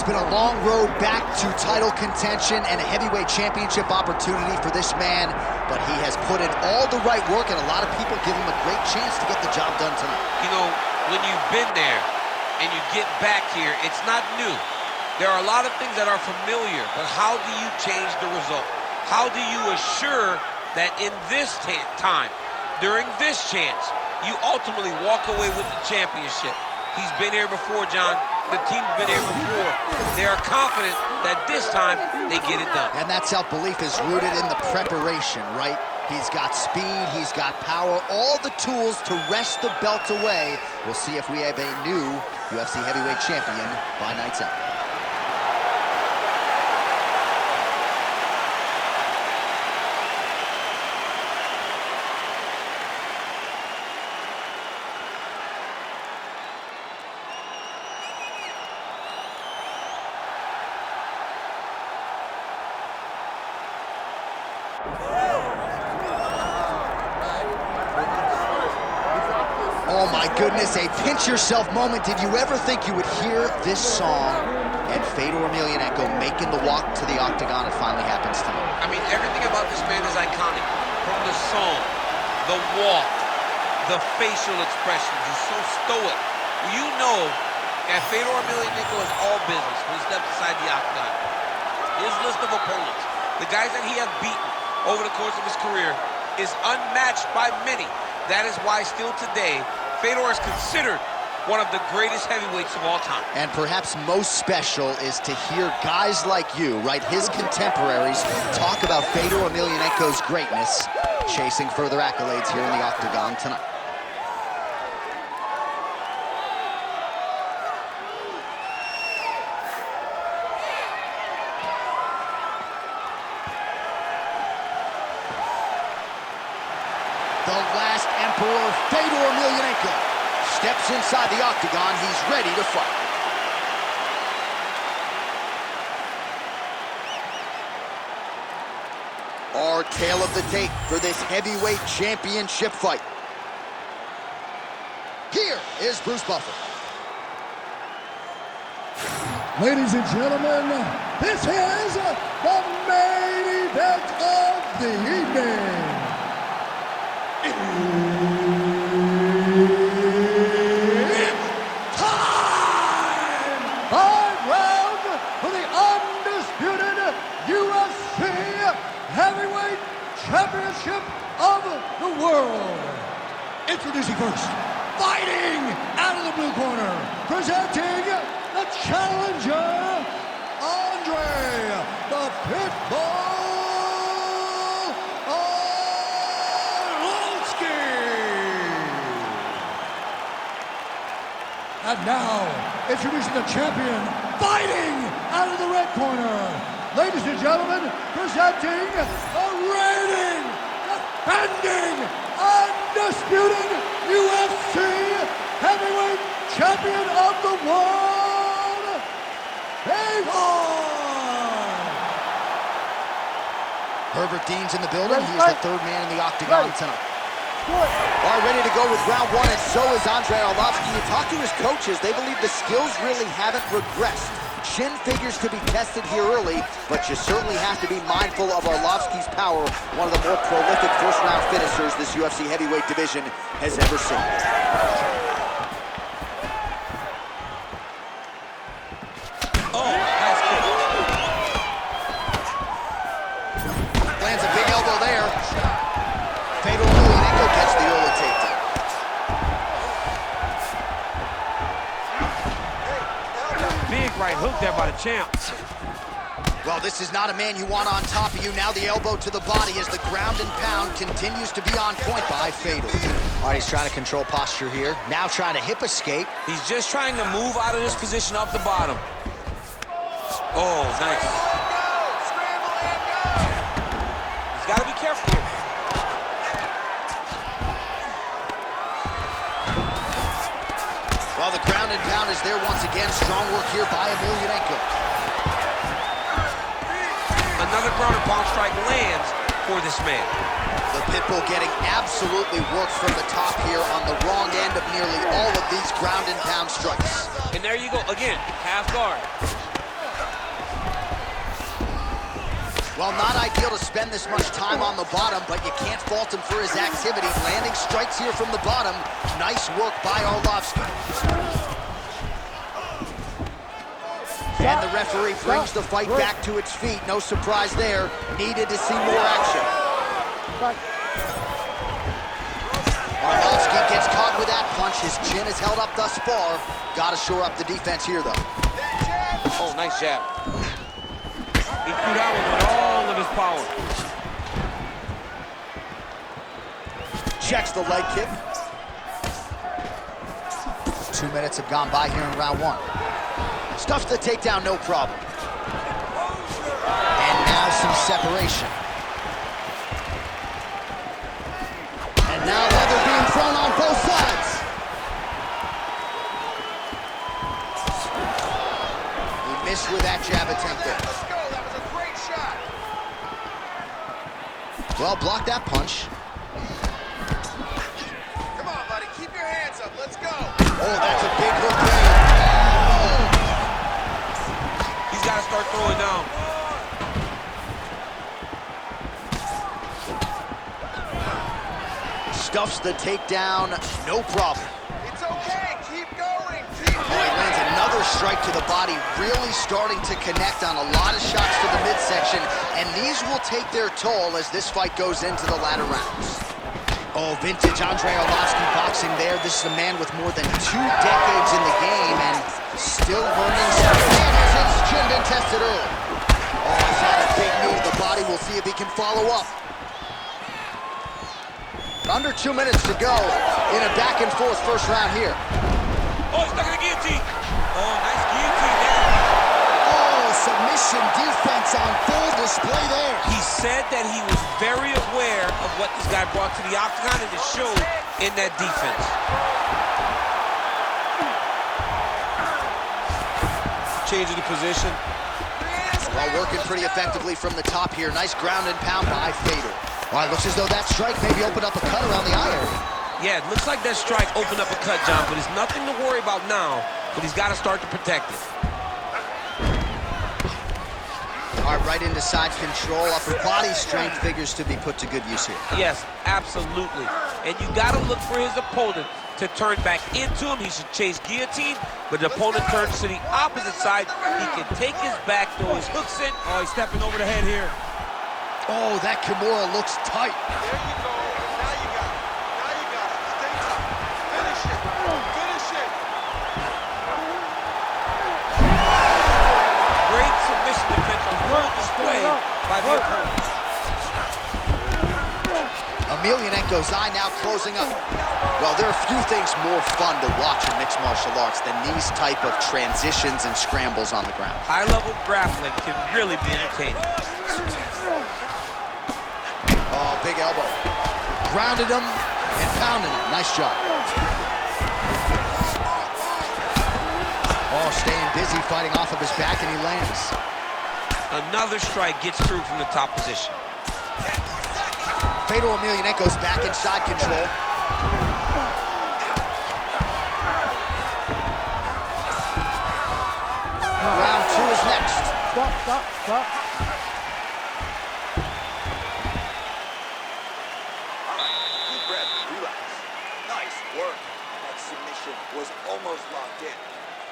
been a long road back to title contention and a heavyweight championship opportunity for this man, but he has put in all the right work, and a lot of people give him a great chance to get the job done tonight. You know, when you've been there and you get back here, it's not new. There are a lot of things that are familiar, but how do you change the result? How do you assure that in this time, during this chance, you ultimately walk away with the championship? He's been here before, John. The team's been here before. They are confident that this time they get it done. And that self-belief is rooted in the preparation, right? He's got speed, he's got power, all the tools to wrest the belt away. We'll see if we have a new UFC heavyweight champion by night's end. Oh my goodness, a pinch yourself moment. Did you ever think you would hear this song and Fedor Emelianenko making the walk to the octagon? It finally happens tonight. I mean, everything about this man is iconic. From the song, the walk, the facial expressions. He's so stoic. You know that Fedor Emelianenko is all business when he steps inside the octagon. His list of opponents, the guys that he has beaten over the course of his career, is unmatched by many. That is why still today, Fedor is considered one of the greatest heavyweights of all time. And perhaps most special is to hear guys like you, right, his contemporaries, talk about Fedor Emelianenko's greatness, chasing further accolades here in the octagon tonight. The last emperor, Fedor Emelianenko, steps inside the octagon. He's ready to fight. Our tale of the tape for this heavyweight championship fight. Here is Bruce Buffer. Ladies and gentlemen, this is the main event of the evening. It's time! 5 rounds for the undisputed UFC Heavyweight Championship of the world. Introducing first, fighting out of the blue corner, presenting the challenger, Andrei, the Pitbull Arlovski. And now, introducing the champion, fighting out of the red corner. Ladies and gentlemen, presenting the reigning, defending, undisputed UFC Heavyweight Champion of the world, Fedor! Herbert Dean's in the building. He's the third man in the octagon tonight. All right, ready to go with round one, and so is Andrei Arlovski. You talk to his coaches, they believe the skills really haven't regressed. Chin figures to be tested here early, but you certainly have to be mindful of Arlovski's power, one of the more prolific first-round finishers this UFC heavyweight division has ever seen. Oh, nice kick. Lands a big elbow there. Fedor Emelianenko gets the early takedown. Big right hook there by the champ. Well, this is not a man you want on top of you. Now the elbow to the body as the ground and pound continues to be on point by Fedor. All right, he's trying to control posture here. Now trying to hip escape. He's just trying to move out of this position off the bottom. Oh, nice. He's got to be careful here. Well, the ground and pound is there once again. Strong work here by Emelianenko. Another ground and pound strike lands for this man. The Pitbull getting absolutely worked from the top here on the wrong end of nearly all of these ground and pound strikes. And there you go, again, half guard. Well, not ideal to spend this much time on the bottom, but you can't fault him for his activity. Landing strikes here from the bottom. Nice work by Arlovski. And the referee brings the fight back to its feet. No surprise there. Needed to see more action. Arlovski gets caught with that punch. His chin is held up thus far. Got to shore up the defense here, though. Oh, nice jab. He threw that one with all of his power. Checks the leg kick. 2 minutes have gone by here in round one. Stuffs the takedown, no problem. And now some separation. And now leather being thrown on both sides. He missed with that jab attempt there. Let's go, that was a great shot. Well, block that punch. Come on, buddy, keep your hands up, let's go. Oh, that's a big hook there. He's got to start throwing down. Stuffs the takedown, no problem. It's okay, keep going, keep Oh, he lands another strike to the body, really starting to connect on a lot of shots to the midsection, and these will take their toll as this fight goes into the latter rounds. Oh, vintage Andrei Arlovski boxing there. This is a man with more than 2 decades in the game and still learning something. Man, has his chin been tested early? Oh, he's had a big knee to the body. We'll see if he can follow up. Under 2 minutes to go in a back-and-forth first round here. Oh, he's stuck in the guillotine. Oh, nice guillotine there. Oh, submission defense on full display there. He said that he was very aware of what this guy brought to the octagon, and it showed in that defense. Changing the position. Well, working pretty effectively from the top here. Nice ground and pound by Fedor. All right, looks as though that strike maybe opened up a cut around the eye area. Yeah, it looks like that strike opened up a cut, John, but it's nothing to worry about now, but he's got to start to protect it. All right, right into side control. Upper body strength figures to be put to good use here. Yes, absolutely. And you got to look for his opponent to turn back into him. He should chase guillotine, but the opponent turns to the opposite side. He can take his back, throw his hooks in. Oh, he's stepping over the head here. Oh, that Kimura looks tight. There you go, now you got it. Now you got it, stay tough. Finish it, finish it. Great submission defense on full display by the opponent. Emelianenko's eye now closing up. Well, there are few things more fun to watch in mixed martial arts than these type of transitions and scrambles on the ground. High-level grappling can really be entertaining. Oh, big elbow. Grounded him and pounded him. Nice job. Oh, staying busy, fighting off of his back, and he lands. Another strike gets through from the top position. Fedor Emelianenko's back in side control. Round 2 is next. Stop. Deep breath, relax. Nice work. That submission was almost locked in. A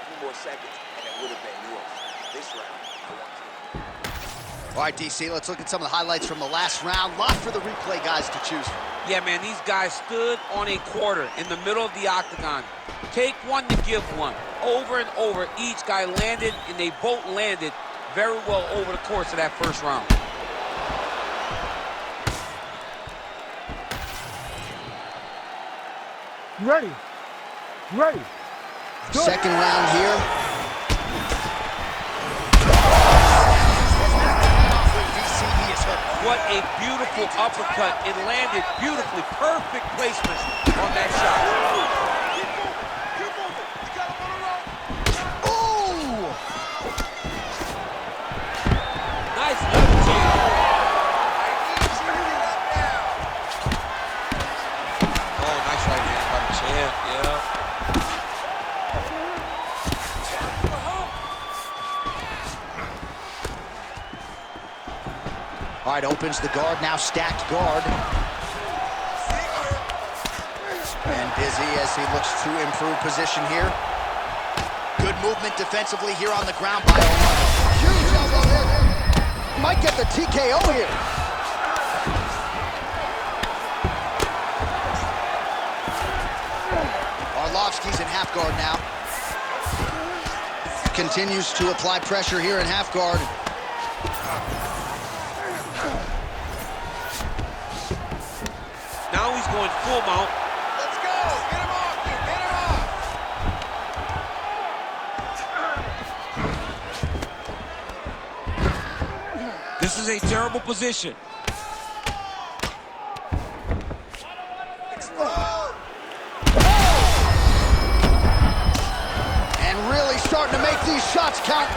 few more seconds, and it would have been yours. This round, I want you. All right, DC, let's look at some of the highlights from the last round. Lot for the replay guys to choose from. Yeah, man, these guys stood on a quarter in the middle of the octagon. Take one to give one. Over and over, each guy landed, and they both landed very well over the course of that first round. Ready. Go. Second round here. What a beautiful uppercut. It landed beautifully. Perfect placement on that shot. Keep moving. You got him on the rope. Ooh! Nice left jab. I need you right now. Oh, nice right hand by the champ. Yeah. All right, opens the guard, now stacked guard. And busy as he looks to improve position here. Good movement defensively here on the ground by Arlovski. Huge elbow hit. Might get the TKO here. Arlovski's in half guard now. Continues to apply pressure here in half guard. Now he's going full mount. Let's go! Get him off, dude! Get him off! This is a terrible position. And really starting to make these shots count.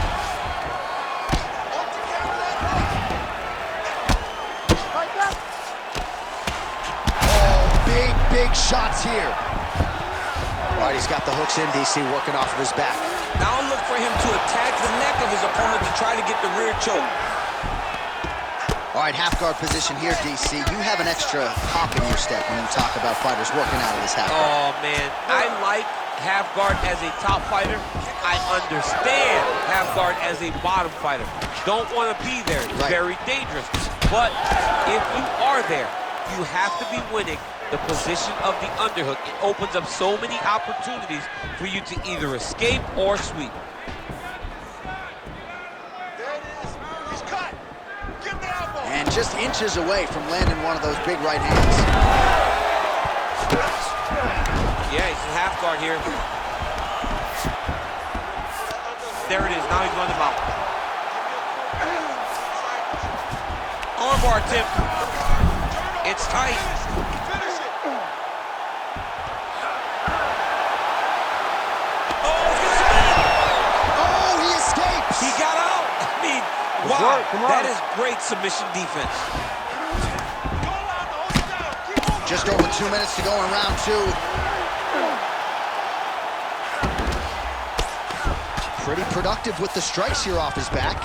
Big shots here. All right, he's got the hooks in, DC, working off of his back. Now look for him to attack the neck of his opponent to try to get the rear choke. All right, half guard position here, DC. You have an extra hop in your step when you talk about fighters working out of this half guard. Oh, man. I like half guard as a top fighter. I understand half guard as a bottom fighter. Don't want to be there. It's very dangerous. But if you are there, you have to be winning the position of the underhook. It opens up so many opportunities for you to either escape or sweep. There it is. He's cut. Give him the elbow. And just inches away from landing one of those big right hands. Yeah, he's in half guard here. There it is. Now he's on the mount. Armbar attempt. It's tight. He got out. I mean, wow, that is great submission defense. Just over 2 minutes to go in round two. Pretty productive with the strikes here off his back.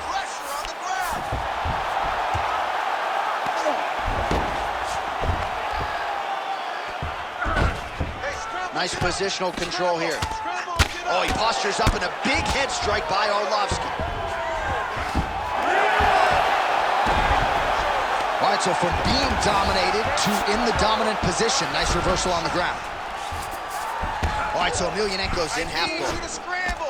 Pressure on the ground. Nice positional control here. Oh, he postures up in a big head strike by Arlovski. All right, so from being dominated to in the dominant position. Nice reversal on the ground. All right, so Emelianenko's in half guard. Scramble.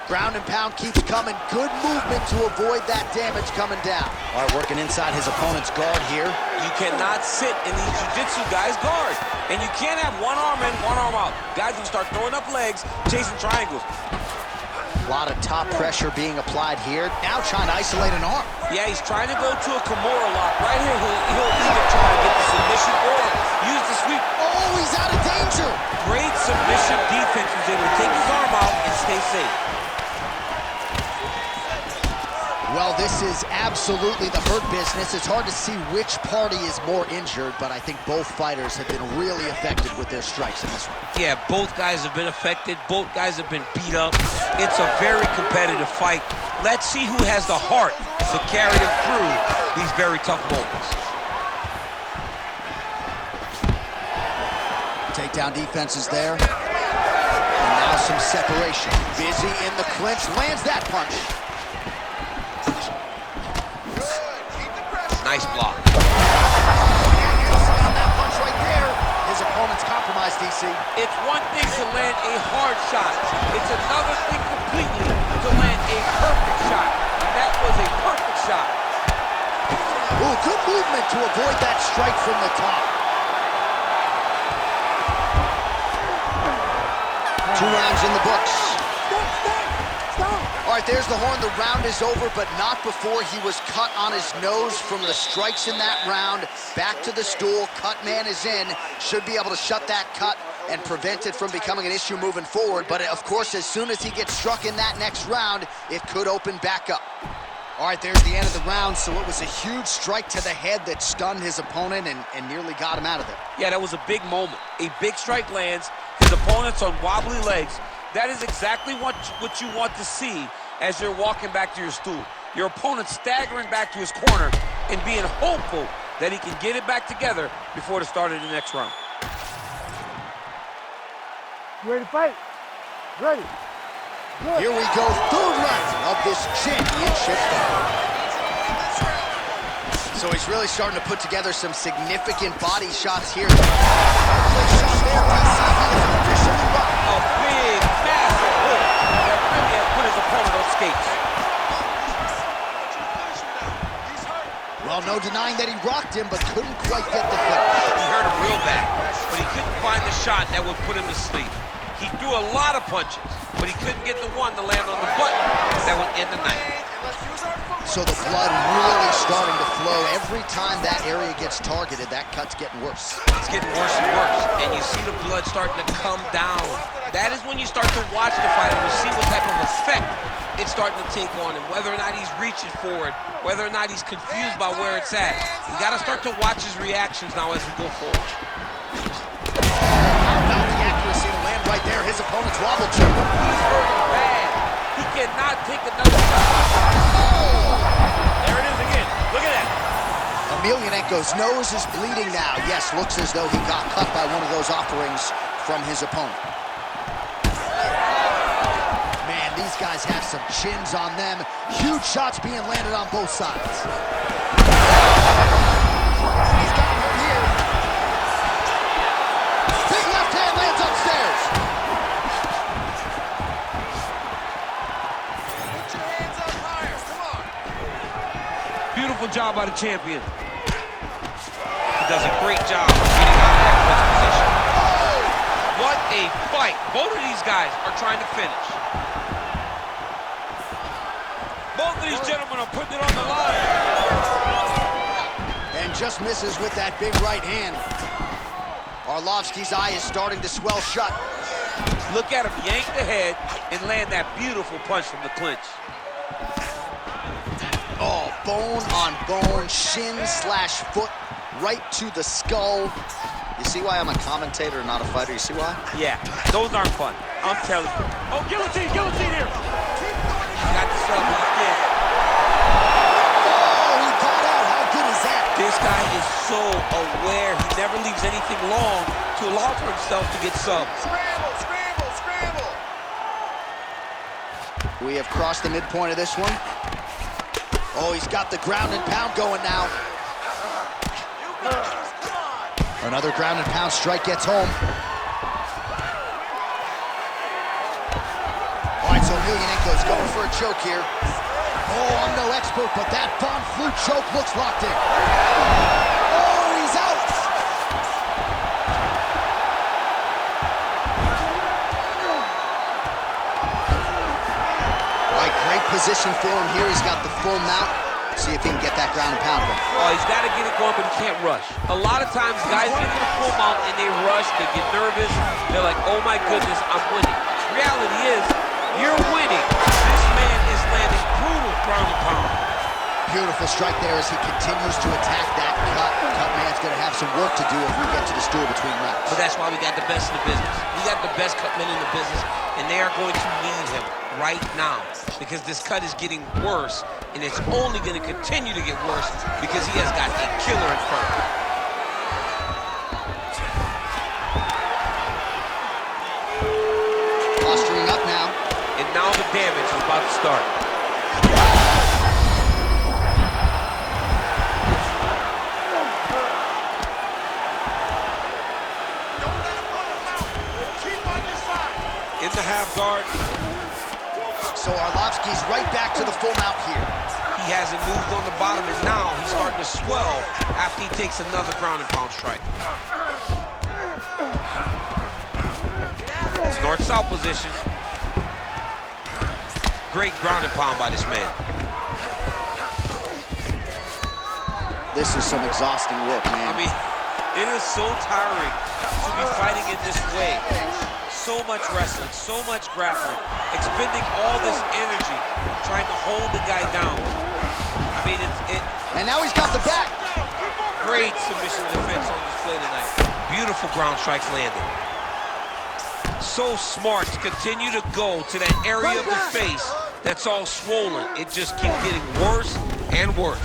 Ground and pound keeps coming. Good movement to avoid that damage coming down. All right, working inside his opponent's guard here. You cannot sit in these jiu-jitsu guys' guard. And you can't have one arm in, one arm out. Guys will start throwing up legs, chasing triangles. A lot of top pressure being applied here. Now trying to isolate an arm. Yeah, he's trying to go to a Kimura lock. Right here, he'll either try to get the submission or use the sweep. Oh, he's out of danger. Great submission defense. He was able to take his arm out and stay safe. Well, this is absolutely the hurt business. It's hard to see which party is more injured, but I think both fighters have been really effective with their strikes in this one. Yeah, both guys have been affected. Both guys have been beat up. It's a very competitive fight. Let's see who has the heart to carry them through these very tough moments. Takedown defense is there. And now some separation. Busy in the clinch, lands that punch. Nice block. On that punch right there, his opponent's compromised, DC. It's one thing to land a hard shot. It's another thing completely to land a perfect shot. And that was a perfect shot. Ooh, good movement to avoid that strike from the top. 2 rounds in the books. All right, there's the horn. The round is over, but not before he was cut on his nose from the strikes in that round. Back to the stool. Cut man is in. Should be able to shut that cut and prevent it from becoming an issue moving forward. But, of course, as soon as he gets struck in that next round, it could open back up. All right, there's the end of the round. So it was a huge strike to the head that stunned his opponent and nearly got him out of there. Yeah, that was a big moment. A big strike lands. His opponent's on wobbly legs. That is exactly what you want to see as you're walking back to your stool. Your opponent staggering back to his corner and being hopeful that he can get it back together before the start of the next round. You ready to fight? Ready. Good. Here we go, third round of this championship fight. So he's really starting to put together some significant body shots here. Shot there, officially rocked. A big, massive hook that really has put his opponent on skates. Well, no denying that he rocked him, but couldn't quite get the finish. He hurt him real bad, but he couldn't find the shot that would put him to sleep. He threw a lot of punches, but he couldn't get the one to land on the button that would end the night. So the blood really starting to flow. Every time that area gets targeted, that cut's getting worse. It's getting worse and worse, and you see the blood starting to come down. That is when you start to watch the fight and you see what type of effect it's starting to take on him, whether or not he's reaching forward, whether or not he's confused by where it's at. You got to start to watch his reactions now as we go forward. Not the accuracy to land right there. His opponent's wobble choke. He's hurting bad. He cannot take another shot. There it is again. Look at that. Emelianenko's nose is bleeding now. Yes, looks as though he got cut by one of those offerings from his opponent. Man, these guys have some chins on them. Huge shots being landed on both sides. He's got him right here. Big left hand lands upstairs. Put your hands up higher. Come on. Beautiful job by the champion. He does a great job of getting out of that clinch position. What a fight. Both of these guys are trying to finish. Both of these gentlemen are putting it on the line. And just misses with that big right hand. Arlovski's eye is starting to swell shut. Look at him yank the head and land that beautiful punch from the clinch. Oh, bone on bone, shin slash foot, right to the skull. You see why I'm a commentator, not a fighter? You see why? Yeah, those aren't fun. I'm telling you. Oh, guillotine, guillotine here. Got the sub locked in. Oh, he got out. How good is that? This guy is so aware. He never leaves anything long to allow for himself to get subbed. Scramble, scramble, scramble. We have crossed the midpoint of this one. Oh, he's got the ground and pound going now. You got this. Come on. Another ground and pound strike gets home. All right, so Emelianenko's going for a choke here. Oh, I'm no expert, but that Von Flue choke looks locked in. Oh, he's out. All right, great position for him here. He's got the full mount. See if he can get that ground and pound going. Oh, he's got to get it going, but he can't rush. A lot of times, guys get to the full mount and they rush, they get nervous. They're like, oh my goodness, I'm winning. Reality is, you're winning. This man is landing brutal ground and pound. Beautiful strike there as he continues to attack that cut. Cut man's going to have some work to do if we get to the stool between rounds. But that's why we got the best in the business. We got the best cut men in the business, and they are going to need him right now because this cut is getting worse, and it's only going to continue to get worse because he has got a killer in front of him. Posturing up now. And now the damage is about to start. In the half guard. So Arlovski's right back to the full mount here. He hasn't moved on the bottom, and now he's starting to swell after he takes another ground and pound strike. It's north-south position. Great ground and pound by this man. This is some exhausting work, man. I mean, it is so tiring to be fighting in this way. So much wrestling, so much grappling, expending all this energy trying to hold the guy down. I mean, and now he's got the back. Great submission defense on display tonight. Beautiful ground strikes landed. So smart to continue to go to that area of the face that's all swollen. It just keeps getting worse and worse.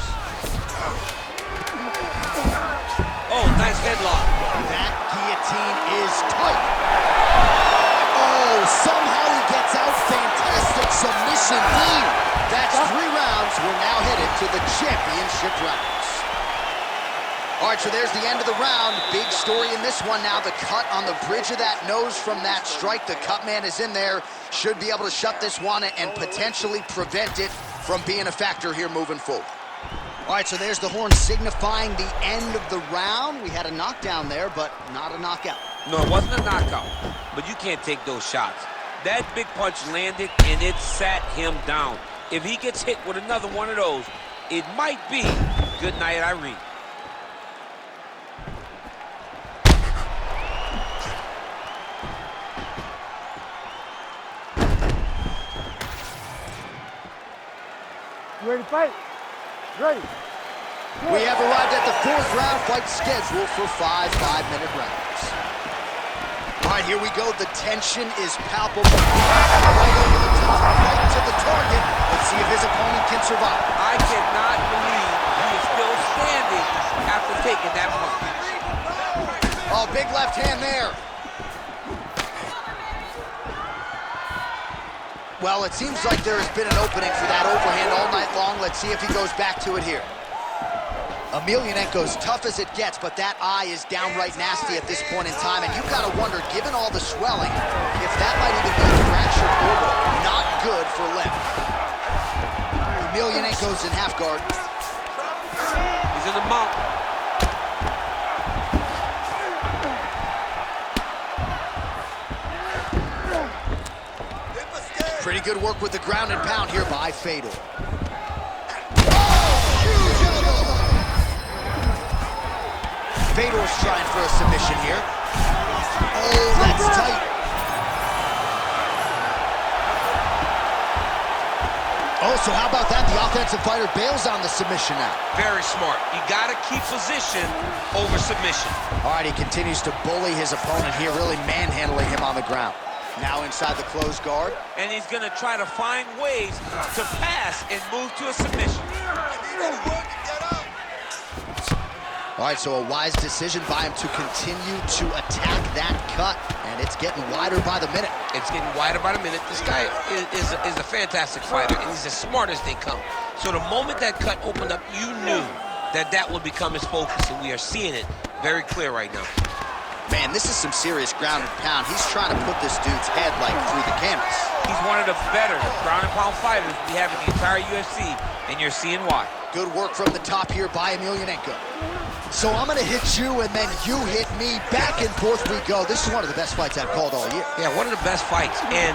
Oh, nice headlock. That guillotine is tight. Oh, somehow he gets out. Fantastic submission lead. That's 3 rounds. We're now headed to the championship rounds. All right, so there's the end of the round. Big story in this one now. The cut on the bridge of that nose from that strike. The cut man is in there. Should be able to shut this one and potentially prevent it from being a factor here moving forward. All right, so there's the horn signifying the end of the round. We had a knockdown there, but not a knockout. No, it wasn't a knockout, but you can't take those shots. That big punch landed, and it sat him down. If he gets hit with another one of those, it might be good night, Irene. You ready to fight? Ready. We have arrived at the 4th round fight scheduled for 5 5-minute rounds. All right, here we go. The tension is palpable. Right over the top, right to the target. Let's see if his opponent can survive. I cannot believe he is still standing after taking that punch. Oh, big left hand there. Well, it seems like there has been an opening for that overhand all night long. Let's see if he goes back to it here. Emelianenko's tough as it gets, but that eye is downright nasty at this point in time. And you've got to wonder, given all the swelling, if that might even be a fractured orbital. Not good for Lem. Emelianenko's in half guard. He's in the mount. Pretty good work with the ground and pound here by Fedor. Fedor's trying for a submission here. Oh, that's tight. Oh, so how about that? The offensive fighter bails on the submission now. Very smart. You got to keep position over submission. All right, he continues to bully his opponent here, really manhandling him on the ground. Now inside the closed guard. And he's going to try to find ways to pass and move to a submission. All right, so a wise decision by him to continue to attack that cut. And it's getting wider by the minute. It's getting wider by the minute. This guy is a fantastic fighter, and he's as smart as they come. So the moment that cut opened up, you knew that that would become his focus, and we are seeing it very clear right now. Man, this is some serious ground and pound. He's trying to put this dude's head, like, through the canvas. He's one of the better ground and pound fighters we have in the entire UFC, and you're seeing why. Good work from the top here by Emelianenko. So I'm going to hit you, and then you hit me. Back and forth we go. This is one of the best fights I've called all year. Yeah, one of the best fights. And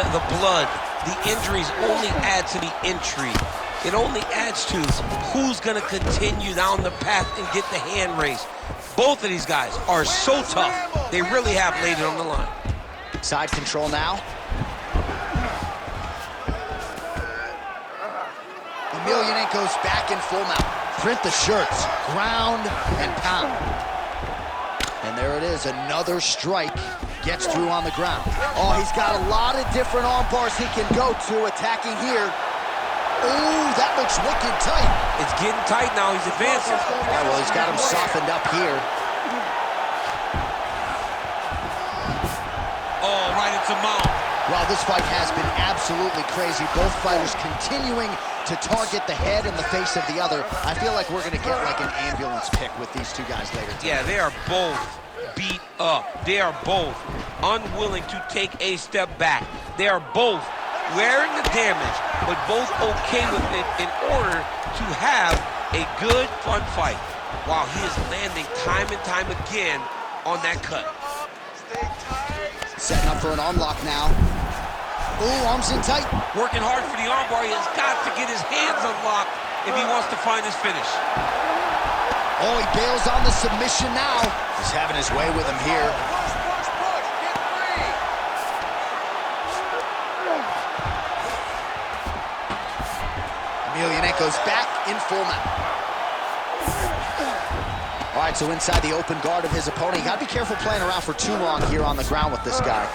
the blood, the injuries only add to the intrigue. It only adds to who's going to continue down the path and get the hand raised. Both of these guys are so tough. They really have laid it on the line. Side control now. Emelianenko's back in full mount. Print the shirts, ground and pound. And there it is, another strike. Gets through on the ground. Oh, he's got a lot of different arm bars he can go to, attacking here. Ooh, that looks wicked tight. It's getting tight now, he's advancing. Yeah, well, he's got him softened up here. Oh, right into mount. Well, this fight has been absolutely crazy. Both fighters continuing to target the head and the face of the other. I feel like we're gonna get like an ambulance pick with these two guys later tonight. Yeah, they are both beat up. They are both unwilling to take a step back. They are both wearing the damage, but both okay with it in order to have a good, fun fight. Wow, he is landing time and time again on that cut. Setting up for an arm lock now. Ooh, arms in tight. Working hard for the armbar. He has got to get his hands unlocked if he wants to find his finish. Oh, he bails on the submission now. He's having his way with him here. Emelianenko's back in full mount. All right, so inside the open guard of his opponent. You gotta be careful playing around for too long here on the ground with this guy.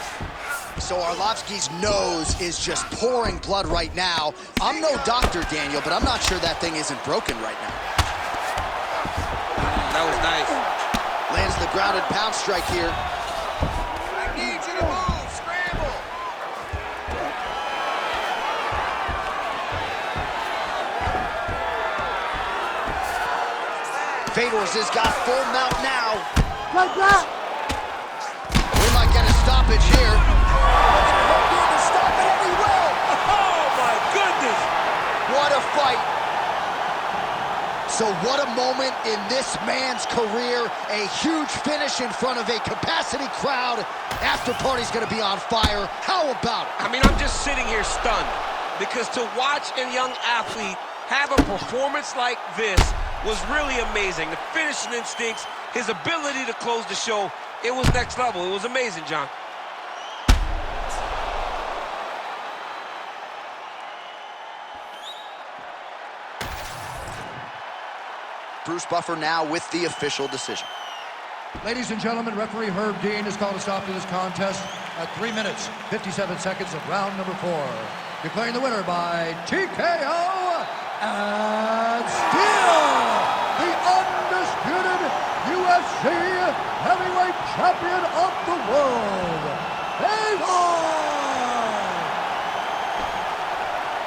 So Arlovski's nose is just pouring blood right now. I'm no doctor, Daniel, but I'm not sure that thing isn't broken right now. That was nice. Lands the grounded pound strike here. I need you to move. Scramble. Fedor's has got full mount now. Like that. We might get a stoppage here. To stop it, and he will. Oh, my goodness. What a fight. So what a moment in this man's career. A huge finish in front of a capacity crowd. After party's gonna be on fire. How about it? I mean, I'm just sitting here stunned because to watch a young athlete have a performance like this was really amazing. The finishing instincts, his ability to close the show, it was next level. It was amazing, John. Bruce Buffer now with the official decision. Ladies and gentlemen, referee Herb Dean has called a stop to this contest at 3 minutes, 57 seconds of round number 4. Declaring the winner by TKO and still the undisputed UFC heavyweight champion of the world, Fedor!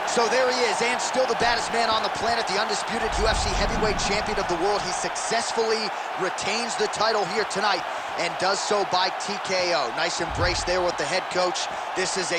So there he is, and still the baddest man on the planet, the undisputed UFC heavyweight champion of the world. He successfully retains the title here tonight and does so by TKO. Nice embrace there with the head coach. This is a